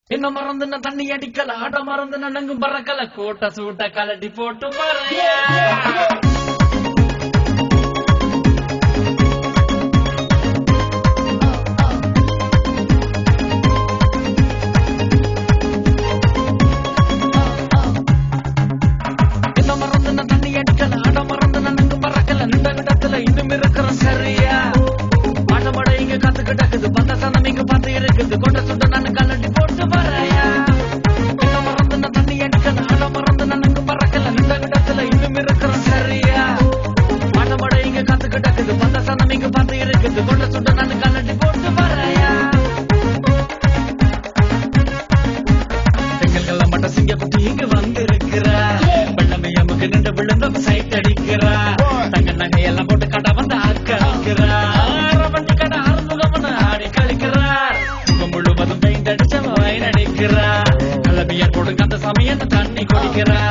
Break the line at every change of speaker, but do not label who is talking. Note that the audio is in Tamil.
என்ன மறந்துன தண்ணி அடிக்கல ஆட மறந்துன நங்கும் பறக்கல கோட்டை சூட்ட கலட்டி போட்டு பாறையா என்ன மறந்துன தண்ணி அடிக்கல ஆட மறந்துன நங்கும் பறக்கல இந்த இடத்துல இன்னும் இருக்கிற சரியா பாட்டமட இங்க கத்து கிடக்குது பந்த சந்தம் இங்க பார்த்து இருக்குது கொண்ட சுட்ட நான் கலட்டி போட்டு பாறையா என்ன மறந்துன தண்ணி அடிக்கல ஆட மறந்துன நங்கும் பறக்கல இந்த இடத்துல இன்னும் இருக்கிற சரியா பாட்டமட இங்க கத்து கிடக்குது பந்த சந்தம் இங்க பார்த்து இருக்குது கொண்ட சுட்ட நான் கலட்டி போட்டு பாறையா பெண்கள் மட்டும் சிங்க குட்டி இங்க வந்து இருக்கிறா வெள்ளமை அமுக்கு நின்று விழுந்த சைட் அடிக்கிறா தங்க நகையெல்லாம் போட்டு கடை வந்து அடிக்கிறா வண்டி கடை அறுமுகம்னு ஆடி கழிக்கிறார் முழுவதும் பெயிண்ட் அடிச்ச வயன் அடிக்கிறா கலபியர் கொடுங்க அந்த சமயம் தண்ணி குடிக்கிறா